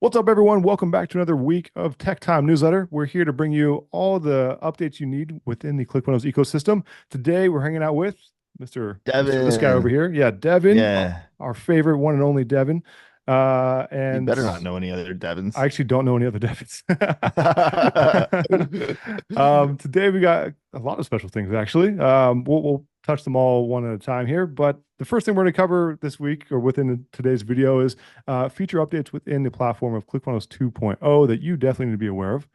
What's up, everyone? Welcome back to another week of Tech Time Newsletter. We're here to bring you all the updates you need within the ClickFunnels ecosystem. Today, we're hanging out with Mr. This guy over Devin. here. Yeah, Devin, Yeah. our favorite one and only Devin. You And better not know any other I Devons. actually don't know any other Devins. Today we got a lot of special things actually. We'll touch them all one at a time here, but the first thing we're going to cover this week or within today's video is feature updates within the platform of ClickFunnels 2.0 that you definitely need to be aware of.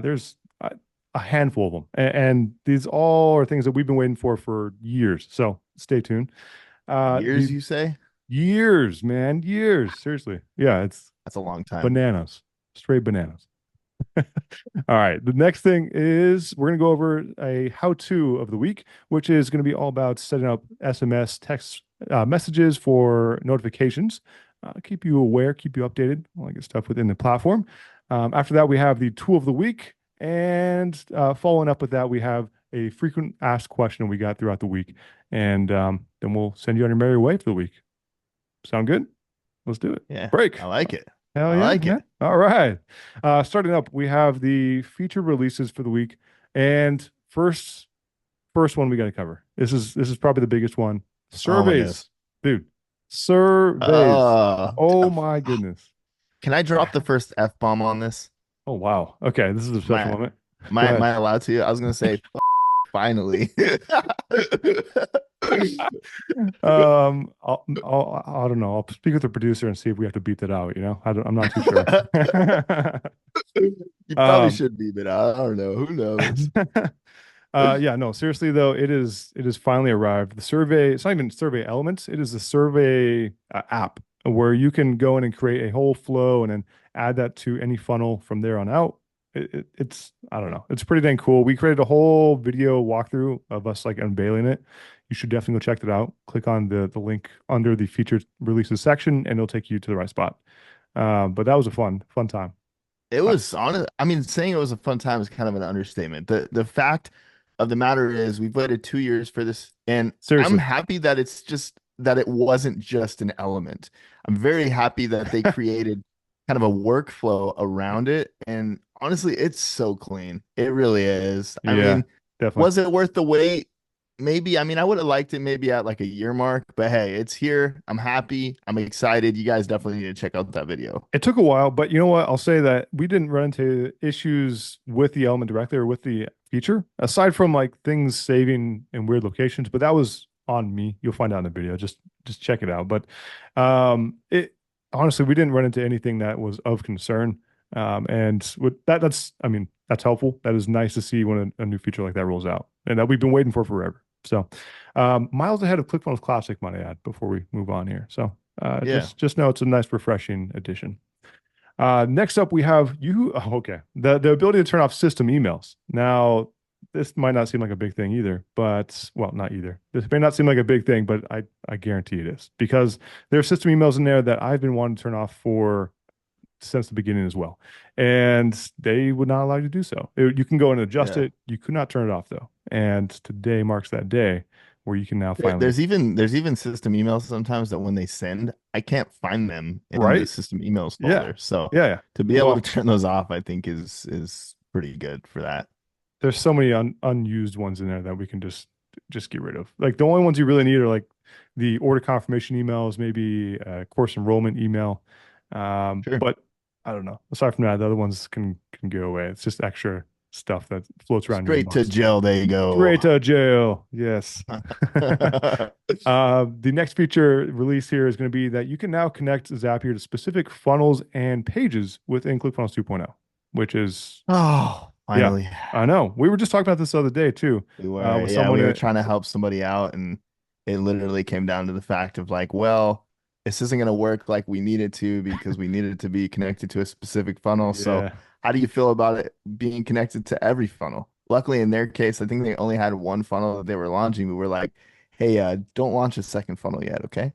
There's a handful of them, and these all are things that we've been waiting for years. So stay tuned. Years, The you say? years, man, years. Seriously, yeah, it's That's a long time. bananas, straight bananas. All right. The next thing is we're going to go over a how-to of the week, which is going to be all about setting up SMS text messages for notifications. Keep you aware, keep you updated, all that good stuff within the platform. After that, we have the tool of the week. And following up with that, we have a frequent asked question we got throughout the week. And then we'll send you on your merry way for the week. Sound good? Let's do it. Yeah, Break. I like it. Hell I yeah, like man. it. All right. Starting up, we have the feature releases for the week. And first one we got to cover. This is probably the biggest one. Oh my goodness. Surveys. Dude, surveys. Uh, Oh my goodness. can I drop the first F-bomb on this? Oh wow. Okay, this is a special My, moment. Go am ahead. I allowed to? I was gonna say finally. I don't know. I'll speak with the producer and see if we have to beat that out, I'm not too sure. You probably Um, should be, but I don't know. Who knows? yeah, no, seriously though, it is finally arrived. The survey, it's not even survey elements, it is the survey app where you can go in and create a whole flow and then add that to any funnel from there on out. It's I don't know, it's pretty dang cool. We created a whole video walkthrough of us like unveiling it. You should definitely go check that out. Click on the link under the featured releases section and it'll take you to the right spot. But that was a fun time. It Uh, was honest. I mean, saying it was a fun time is kind of an understatement. The fact of the matter is we've waited 2 years for this, and I'm Seriously. happy that it's just that it wasn't just an element. I'm very happy that they created kind of a workflow around it. And honestly, it's so clean. It really is. I Yeah, mean, definitely. was it worth the wait? Maybe. I mean, I would have liked it maybe at like a year mark, but hey, it's here. I'm happy. I'm excited. You guys definitely need to check out that video. It took a while, but you know what? I'll say that we didn't run into issues with the element directly or with the feature, aside from like things saving in weird locations, but that was on me. You'll find out in the video. Just check it out. But it honestly, we didn't run into anything that was of concern. And with that's I mean, that's helpful. That is nice to see when a new feature like that rolls out and that we've been waiting for forever. So miles ahead of ClickFunnels Classic, might I add, before we move on here. So Yeah. just know it's a nice, refreshing addition. Next up, we have you. Oh, okay, the ability to turn off system emails. Now, this might not seem like a big thing either, but well, not either. This may not seem like a big thing, but I guarantee it is because there are system emails in there that I've been wanting to turn off for since the beginning as well, and they would not allow you to do so. You can go and adjust Yeah. it. You could not turn it off though, and today marks that day where you can now finally. There's even system emails sometimes that when they send, I can't find them in the Right? system emails Yeah. folder. So Yeah, yeah. to be able to Well, turn those off, I think is pretty good for that. there's so many unused ones in there that we can just get rid of. Like the only ones you really need are like the order confirmation emails, maybe a course enrollment email. Sure. But I don't know. Aside from that, the other ones can go away. It's just extra stuff that floats around your Straight to inbox. jail they go. Straight to jail. Yes. The next feature release here is going to be that you can now connect Zapier to specific funnels and pages within ClickFunnels 2.0, which is Oh, yeah, finally. I know. We were just talking about this the other day too, with Yeah, someone we were that, trying to help somebody out, and it literally came down to the fact of like, well, this isn't going to work like we needed to because we needed to be connected to a specific funnel. So, yeah, how do you feel about it being connected to every funnel? Luckily, in their case, I think they only had one funnel that they were launching. We were like, hey, don't launch a second funnel yet, okay?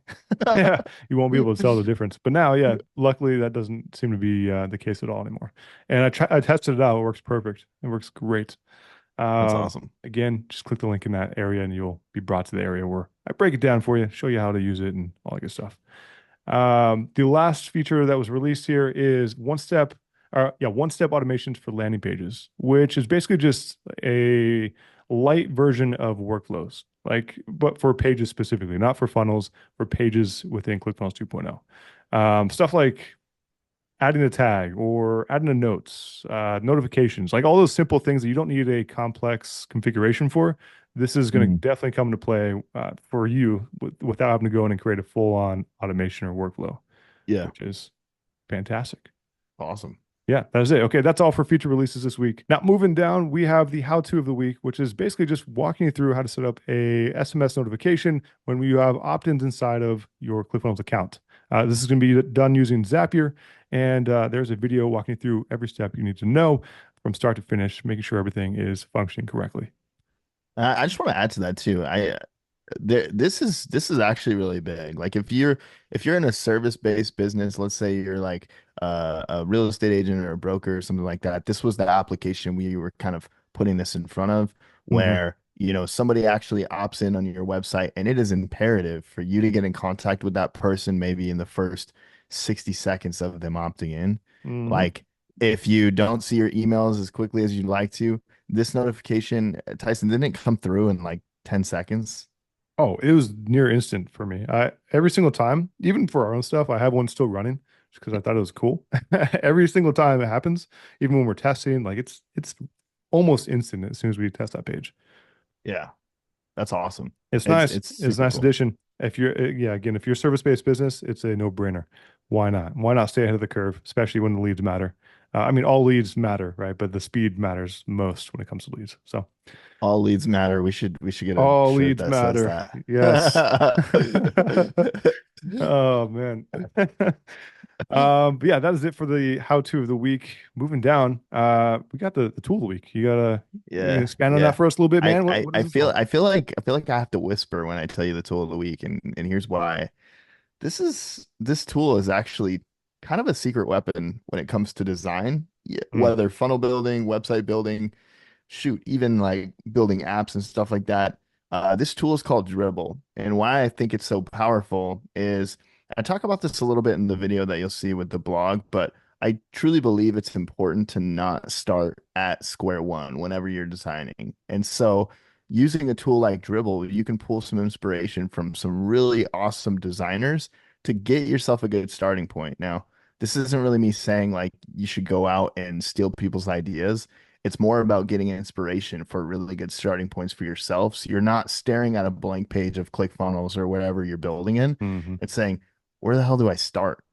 yeah, you won't be able to tell the difference. But now, yeah, luckily that doesn't seem to be the case at all anymore. And I tested it out. It works perfect. It works great. That's Uh, awesome. Again, just click the link in that area and you'll be brought to the area where I break it down for you, show you how to use it and all that good stuff. The last feature that was released here is one step automations for landing pages, which is basically just a light version of workflows, like, but for pages specifically, not for funnels, for pages within ClickFunnels 2.0. Stuff like adding a tag or adding a notes, notifications, like all those simple things that you don't need a complex configuration for. This is going to Mhm. definitely come into play for you without having to go in and create a full-on automation or workflow, Yeah, which is fantastic. awesome. Yeah, that is it. Okay, that's all for feature releases this week. Now, moving down, we have the how-to of the week, which is basically just walking you through how to set up a SMS notification when you have opt-ins inside of your ClickFunnels account. This is going to be done using Zapier, and there's a video walking you through every step you need to know from start to finish, making sure everything is functioning correctly. I just want to add to that too. This is actually really big. Like if you're in a service-based business, let's say you're like a real estate agent or a broker or something like that. This was the application we were kind of putting this in front of, Hmm. where somebody actually opts in on your website, and it is imperative for you to get in contact with that person maybe in the first 60 seconds of them opting in. Hmm. Like if you don't see your emails as quickly as you'd like to, this notification, Tyson, didn't it come through in like 10 seconds? Oh, it was near instant for me. Every single time, even for our own stuff, I have one still running just because I thought it was cool. Every single time it happens, even when we're testing, like it's almost instant as soon as we test that page. Yeah, that's awesome. It's It's nice. it's It's a super nice cool. addition. If you're, yeah, again, if you're a service-based business, it's a no-brainer. Why not? Why not stay ahead of the curve, especially when the leads matter? I mean, all leads matter, right? But the speed matters most when it comes to leads. So All leads matter. We should get a all shirt leads that says matter. that. Yes. Oh man. But yeah, that is it for the how-to of the week. Moving down, we got the tool of the week. You Yeah, expand on that yeah. for us a little bit, I, man. I What is I this feel all? I feel like I feel like I have to whisper when I tell you the tool of the week, and here's why. This tool is actually kind of a secret weapon when it comes to design, yeah, Mm, whether funnel building, website building, shoot, even like building apps and stuff like that. This tool is called Dribbble. And why I think it's so powerful is I talk about this a little bit in the video that you'll see with the blog, but I truly believe it's important to not start at square one whenever you're designing. And so using a tool like Dribbble, you can pull some inspiration from some really awesome designers to get yourself a good starting point. Now, this isn't really me saying like you should go out and steal people's ideas. It's more about getting inspiration for really good starting points for yourself. So you're not staring at a blank page of ClickFunnels or whatever you're building in. hmm. It's saying, where the hell do I start?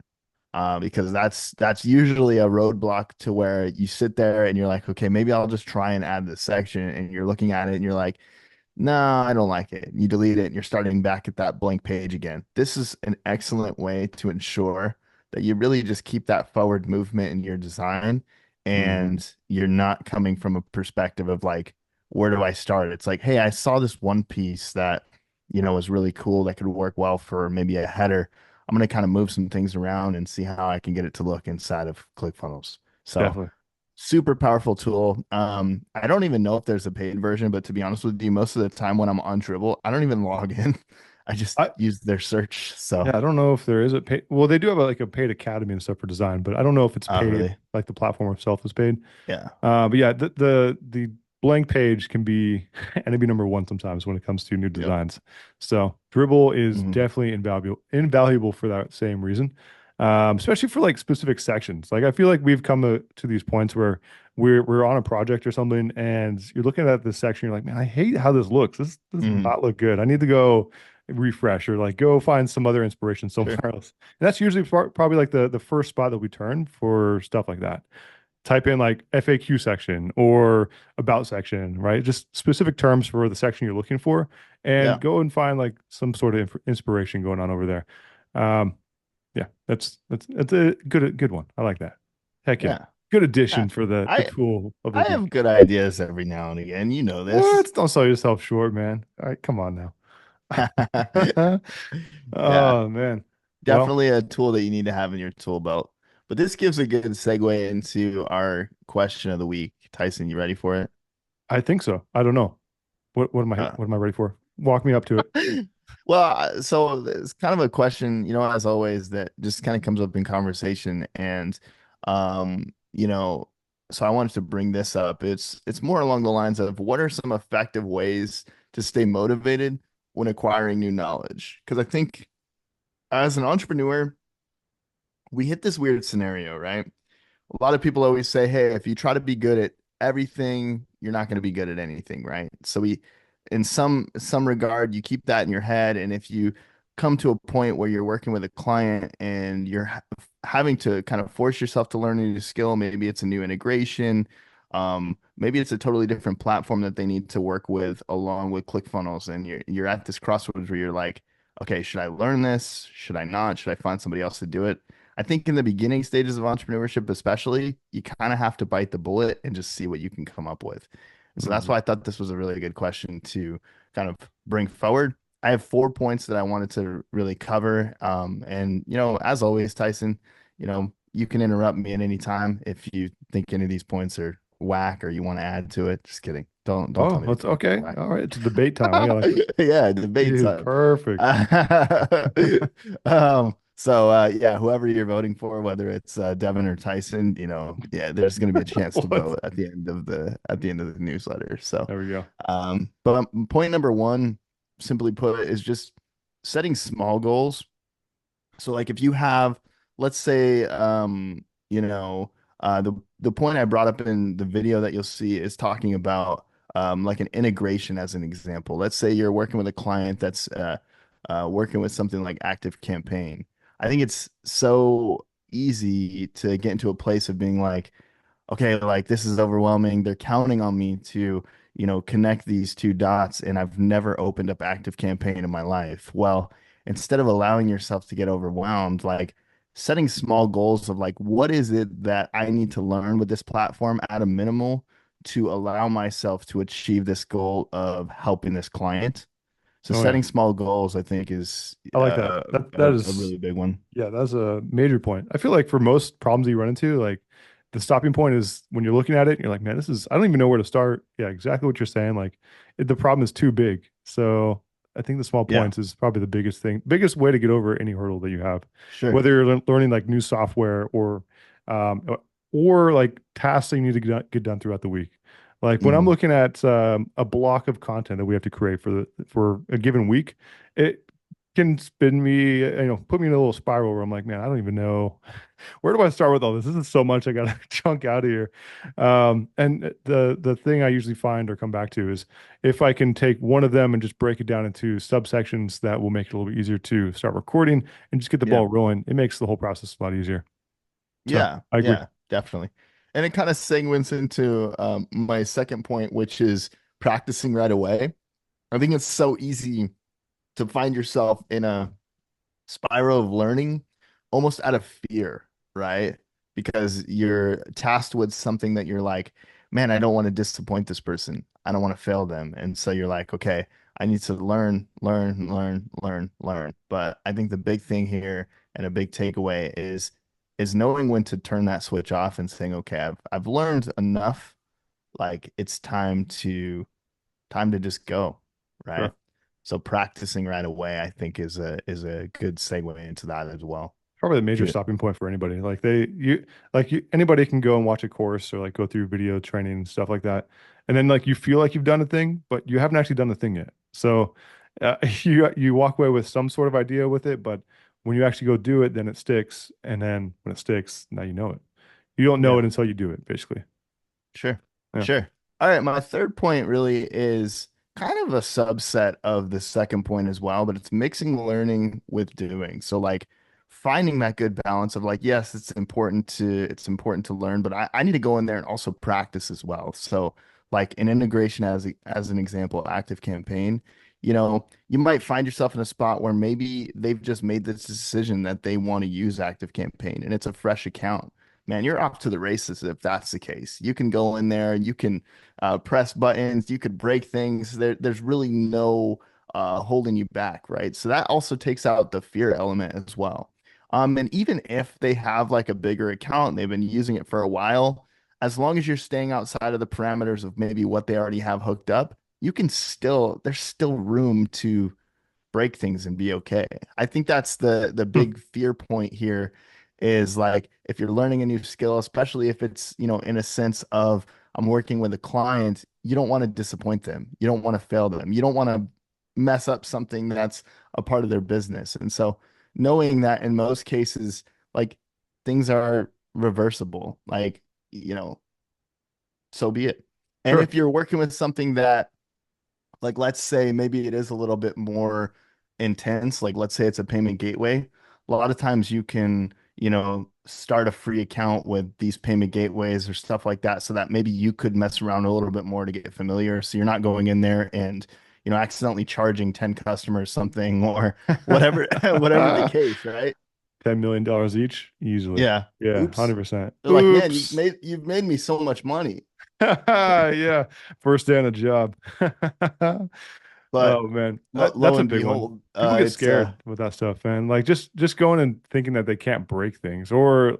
Because that's usually a roadblock to where you sit there and you're like, okay, maybe I'll just try and add this section, and you're looking at it and you're like, no, I don't like it. You delete it and you're starting back at that blank page again. This is an excellent way to ensure that you really just keep that forward movement in your design, Hmm. and you're not coming from a perspective of like, where do I start? It's like, hey, I saw this one piece that, was really cool that could work well for maybe a header. I'm going to kind of move some things around and see how I can get it to look inside of ClickFunnels. So Definitely. super powerful tool. I don't even know if there's a paid version, but to be honest with you, most of the time when I'm on Dribbble, I don't even log in. I just I use their search. So, Yeah, I don't know if there is a paid. Well, they do have like a paid academy and stuff for design, but I don't know if it's paid. really, Like the platform itself is paid. yeah, But yeah, the blank page can be enemy number one sometimes when it comes to new yep. designs. So Dribbble is Mhm. definitely invaluable for that same reason. Especially for like specific sections. Like I feel like we've come to these points where we're on a project or something, and you're looking at this section, you're like, man, I hate how this looks. This does Mhm. not look good. I need to go refresh or like go find some other inspiration Sure. somewhere else. And that's usually probably like the first spot that we turn for stuff like that. Type in like FAQ section or about section, right? Just specific terms for the section you're looking for, and Yeah. go and find like some sort of inspiration going on over there. Um, yeah, that's a good one. I like that. Heck yeah, Yeah. good Yeah. addition for the I tool of the I have week. good ideas every now and again. You know this. What? Don't sell yourself short, man. All right, come on now. Yeah. Oh man. Well, Definitely a tool that you need to have in your tool belt. But this gives a good segue into our question of the week. Tyson, you ready for it? I think so. I don't know. What am I Uh, ready for? Walk me up to it. So it's kind of a question, as always, that just kind of comes up in conversation. And, you know, so I wanted to bring this up. It's more along the lines of what are some effective ways to stay motivated when acquiring new knowledge? Because I think as an entrepreneur, we hit this weird scenario, right? A lot of people always say, hey, if you try to be good at everything, you're not going to be good at anything, right? So in some regard, you keep that in your head. And if you come to a point where you're working with a client and you're having to kind of force yourself to learn a new skill, maybe it's a new integration, maybe it's a totally different platform that they need to work with along with ClickFunnels, and you're at this crossroads where you're like, okay, should I learn this? Should I not? Should I find somebody else to do it? I think in the beginning stages of entrepreneurship, especially, you kind of have to bite the bullet and just see what you can come up with. And so that's Mhm. why I thought this was a really good question to kind of bring forward. I have 4 points that I wanted to really cover. And, as always, Tyson, you can interrupt me at any time if you think any of these points are whack or you want to add to it. Just kidding. Don't tell Oh, me these that's points are okay. whack. All right. It's a debate time. I like it. Yeah, debate Dude, time. perfect. Yeah, whoever you're voting for, whether it's Devon or Tyson, yeah, there's going to be a chance to What? vote at the end of the newsletter. So, There we go. but point number one, simply put, is just setting small goals. So like if you have, let's say, the point I brought up in the video that you'll see is talking about like an integration as an example. Let's say you're working with a client that's working with something like Active Campaign. I think it's so easy to get into a place of being like, okay, like this is overwhelming. They're counting on me to, connect these two dots, and I've never opened up Active Campaign in my life. Well, instead of allowing yourself to get overwhelmed, like setting small goals of like, what is it that I need to learn with this platform at a minimal to allow myself to achieve this goal of helping this client. So Oh yeah. setting small goals, I think, is I like that. That a, that a is really big one. Yeah, that's a major point. I feel like for most problems you run into, like the stopping point is when you're looking at it, you're like, man, I don't even know where to start. Yeah, exactly what you're saying. Like the problem is too big. So I think the small Yeah, points is probably the biggest thing, biggest way to get over any hurdle that you have, sure. whether you're learning like new software um, or like tasks that you need to get done throughout the week. Like when I'm Mhm. looking at a block of content that we have to create for a given week, it can spin me, put me in a little spiral where I'm like, man, I don't even know where do I start with all this? This is so much I got to chunk out of here. And the thing I usually find or come back to is if I can take one of them and just break it down into subsections that will make it a little bit easier to start recording and just get the Yeah. ball rolling, it makes the whole process a lot easier. So Yeah, I agree. yeah, definitely. And it kind of segues into my second point, which is practicing right away. I think it's so easy to find yourself in a spiral of learning almost out of fear, right? Because you're tasked with something that you're like, man, I don't want to disappoint this person. I don't want to fail them. And so you're like, okay, I need to learn, learn, learn, learn, learn. But I think the big thing here and a big takeaway is knowing when to turn that switch off and saying, okay, I've learned enough. Like it's time to just go, right? Sure. So practicing right away, I think is a good segue into that as well. Probably the If major you, stopping point for anybody. Anybody can go and watch a course or like go through video training and stuff like that. And then like you feel like you've done a thing, but you haven't actually done the thing yet. So you walk away with some sort of idea with it, but when you actually go do it, then it sticks. And then when it sticks, now you know it. You don't know yeah, it until you do it, basically. sure, Yeah. sure. All right, my third point really is kind of a subset of the second point as well, but it's mixing learning with doing. So like finding that good balance of like, yes, it's important to learn, but I need to go in there and also practice as well. So like an integration as an example, Active Campaign, you might find yourself in a spot where maybe they've just made this decision that they want to use Active Campaign and it's a fresh account. Man, you're off to the races if that's the case. You can go in there, you can press buttons, you could break things. There's really no holding you back, right? So that also takes out the fear element as well. And even if they have like a bigger account, they've been using it for a while, as long as you're staying outside of the parameters of maybe what they already have hooked up, there's still room to break things and be okay. I think that's the big fear point here is like if you're learning a new skill, especially if it's, in a sense of I'm working with a client, you don't want to disappoint them. You don't want to fail them. You don't want to mess up something that's a part of their business. And so knowing that in most cases, like things are reversible, like, so be it. And Sure. if you're working with something that, like, let's say maybe it is a little bit more intense, like let's say it's a payment gateway, a lot of times you can, start a free account with these payment gateways or stuff like that so that maybe you could mess around a little bit more to get familiar. So you're not going in there and, accidentally charging 10 customers something or whatever, whatever the case, right? $10 million each, easily. Yeah. Yeah, Oops. 100%. They're like, man, you've Oops. made you've made me so much money. Yeah, first day on the job. But Oh man, lo that's a and big one. behold, People get it's scared with that stuff, man. Like just going and thinking that they can't break things, or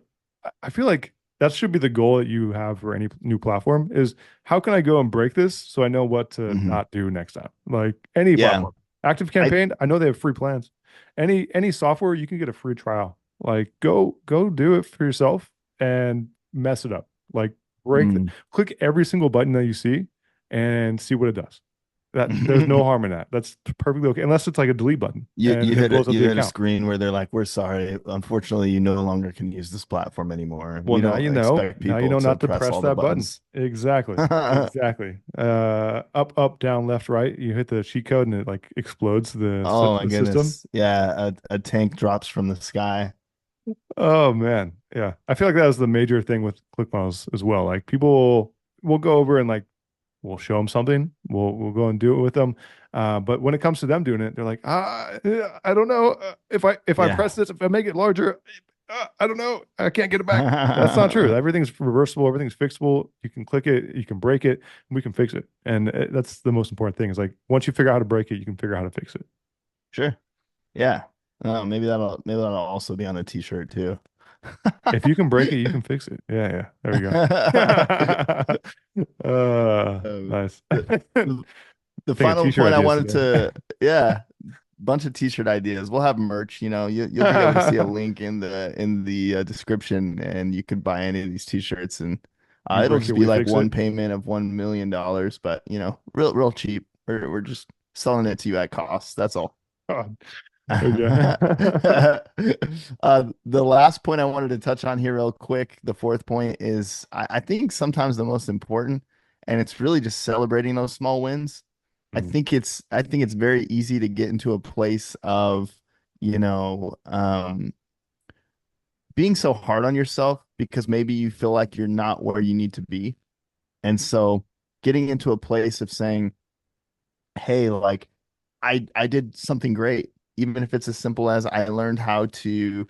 I feel like that should be the goal that you have for any new platform is how can I go and break this so I know what to mhm. not do next time. Like any Yeah. platform. Active I Campaign, I know they have free plans. Any software, you can get a free trial. Like go do it for yourself and mess it up. Like mm. click every single button that you see and see what it does. That there's no harm in that. That's perfectly okay, unless it's like a delete button You and you it hit a blows up you the hit a account. screen where they're like, "We're sorry. Unfortunately, you no longer can use this platform anymore. Well, We now don't you know. expect Now you people know to not to press press all the that button. buttons." Exactly. Oh Exactly. Up, down, left, right. You hit the cheat code and it like explodes my the system. goodness. Yeah, a tank drops from the sky. Oh man. Yeah. I feel like that was the major thing with ClickFunnels as well. Like people will go over and like we'll show them something. We'll go and do it with them. But when it comes to them doing it, they're like, I don't know if I Yeah. press this, if I make it larger, I don't know, I can't get it back. That's not true. Everything's reversible. Everything's fixable. You can click it, you can break it, and we can fix it. And that's the most important thing. Is like once you figure out how to break it, you can figure out how to fix it. Sure. Yeah. Maybe that'll also be on a t-shirt too. If you can break it, you can fix it. Yeah, yeah. There we go. Nice. The, the the Think of final t-shirt point I ideas wanted today. to, yeah, bunch of t-shirt ideas. We'll have merch, you'll be able to see a link in the description and you could buy any of these t-shirts and You it'll break it, just be we like fix one it. payment of $1 million, but real cheap. We're just selling it to you at cost. That's all. God. Okay. The last point I wanted to touch on here real quick, the fourth point is I think sometimes the most important, and it's really just celebrating those small wins. Mm, I think it's very easy to get into a place of, you know, um, being so hard on yourself because maybe you feel like you're not where you need to be. And so getting into a place of saying, hey, like I did something great, even if it's as simple as I learned how to,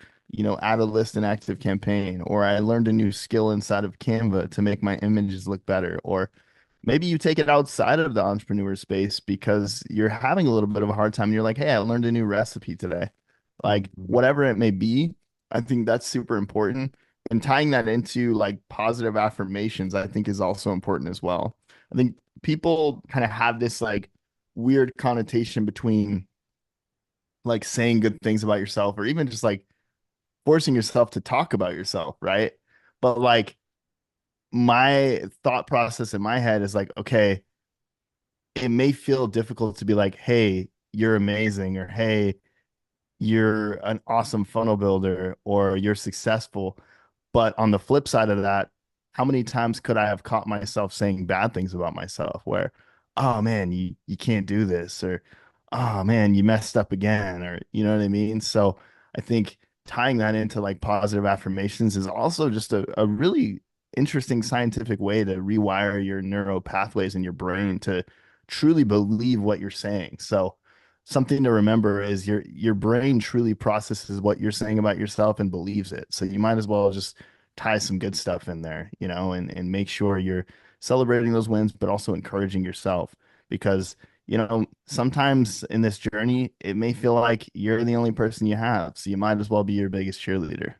add a list in Active Campaign, or I learned a new skill inside of Canva to make my images look better, or maybe you take it outside of the entrepreneur space because you're having a little bit of a hard time. And you're like, hey, I learned a new recipe today. Like mm, whatever it may be, I think that's super important. And tying that into like positive affirmations, I think is also important as well. I think people kind of have this like weird connotation between like saying good things about yourself or even just like forcing yourself to talk about yourself, right? But like my thought process in my head is like, okay, it may feel difficult to be like, hey, you're amazing, or hey, you're an awesome funnel builder, or you're successful. But on the flip side of that, how many times could I have caught myself saying bad things about myself where, oh man, you can't do this, or oh man, you messed up again, or you know what I mean? So I think tying that into like positive affirmations is also just a really interesting scientific way to rewire your neural pathways in your brain to truly believe what you're saying. So something to remember is your brain truly processes what you're saying about yourself and believes it. So you might as well just tie some good stuff in there, and make sure you're celebrating those wins, but also encouraging yourself because, sometimes in this journey, it may feel like you're the only person you have. So you might as well be your biggest cheerleader.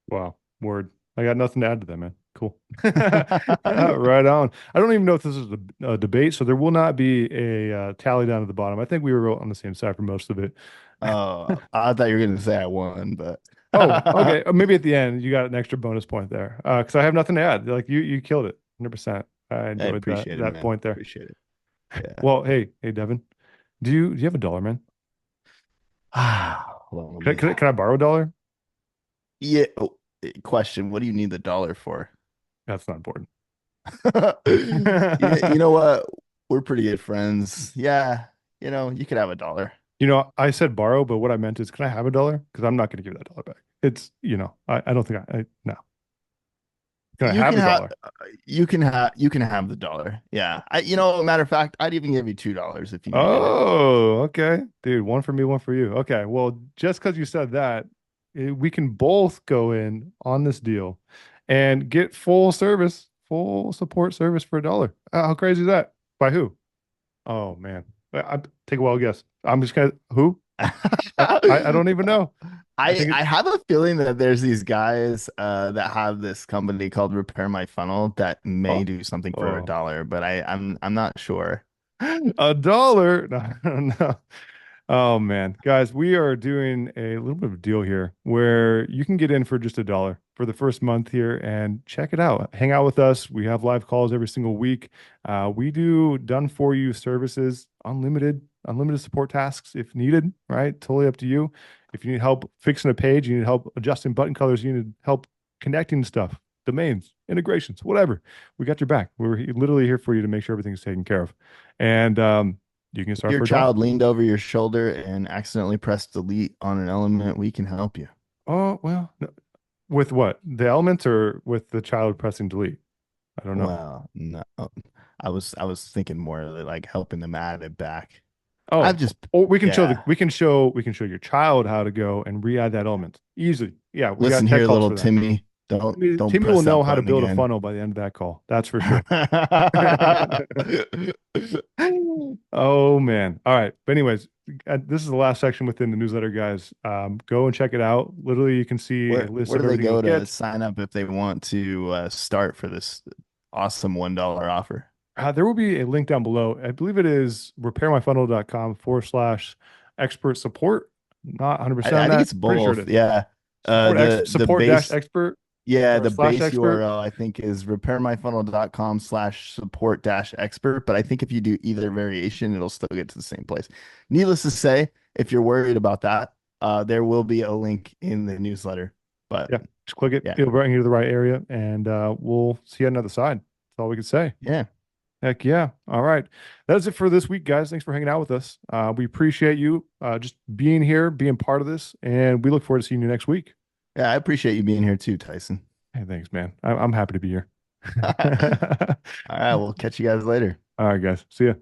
wow. Word. I got nothing to add to that, man. Cool. Right on. I don't even know if this is a debate, so there will not be a tally down at the bottom. I think we were on the same side for most of it. Oh, I thought you were gonna say I won, but Oh, okay. Maybe at the end you got an extra bonus point there. Because I have nothing to add. Like you killed it, 100%. I I enjoyed that appreciate it, that man. point there. Appreciate it. Yeah. Well, hey, Devin, do you have a dollar, man? Hold on, let Can me. I, can I borrow a dollar? Yeah. Oh, question. What do you need the dollar for? That's not important. You know what? We're pretty good friends. Yeah. You could have a dollar. I said borrow, but what I meant is, can I have a dollar? Because I'm not going to give that dollar back. I don't think no. Can I You have can the have dollar? you can have the dollar. Yeah. Matter of fact, I'd even give you $2 if you needed it. Oh, okay. Dude, one for me, one for you. Okay. Well, just because you said that, we can both go in on this deal and get full service, full support service for a dollar. How crazy is that? By who? Oh, man. Take a wild guess. I'm just gonna, who? I don't even know. I I think I have a feeling that there's these guys that have this company called Repair My Funnel that may oh, do something for a oh, dollar, but I'm not sure. a dollar. No, no. Oh man, guys, we are doing a little bit of a deal here where you can get in for just a dollar for the first month here and check it out. Hang out with us. We have live calls every single week. We do done for you services, unlimited support tasks if needed, right? Totally up to you. If you need help fixing a page, you need help adjusting button colors, you need help connecting stuff, domains, integrations, whatever. We got your back. Literally here for you to make sure everything's taken care of. And you can start Your for a dollar. child leaned over your shoulder and accidentally pressed delete on an element, we can help you. Oh, well, no. With what? The elements or with the child pressing delete? I don't know. Well, no. I was thinking more like helping them add it back. I've Oh, just or we can show yeah. your child how to go and re-add that element easily. Yeah, we got Listen tech here, calls little for that. Timmy. Don't Timmy will press know that how to button build a again. funnel by the end of that call. That's for sure. Oh man. All right. But anyways, this is the last section within the newsletter, guys. Go and check it out. Literally, you can see a list Where of do they everything you'll go to get. sign up if they want to start for this awesome $1 offer? There will be a link down below. I believe it is repairmyfunnel.com/expert support. Not 100% on I think that. it's Pretty sure it both. is. Yeah. The Support dash base expert Yeah, or the slash base expert. URL I think is repairmyfunnel.com/support-expert. But I think if you do either variation, it'll still get to the same place. Needless to say, if you're worried about that, there will be a link in the newsletter. But Yeah, just click it. yeah, It'll bring you to the right area, and we'll see you on the other side. That's all we can say. yeah, Heck yeah. All right. That's it for this week, guys. Thanks for hanging out with us. We appreciate you just being here, being part of this, and we look forward to seeing you next week. yeah. I appreciate you being here too, Tyson. Hey, thanks, man. I'm happy to be here. All right, we'll catch you guys later. All right, guys. See ya.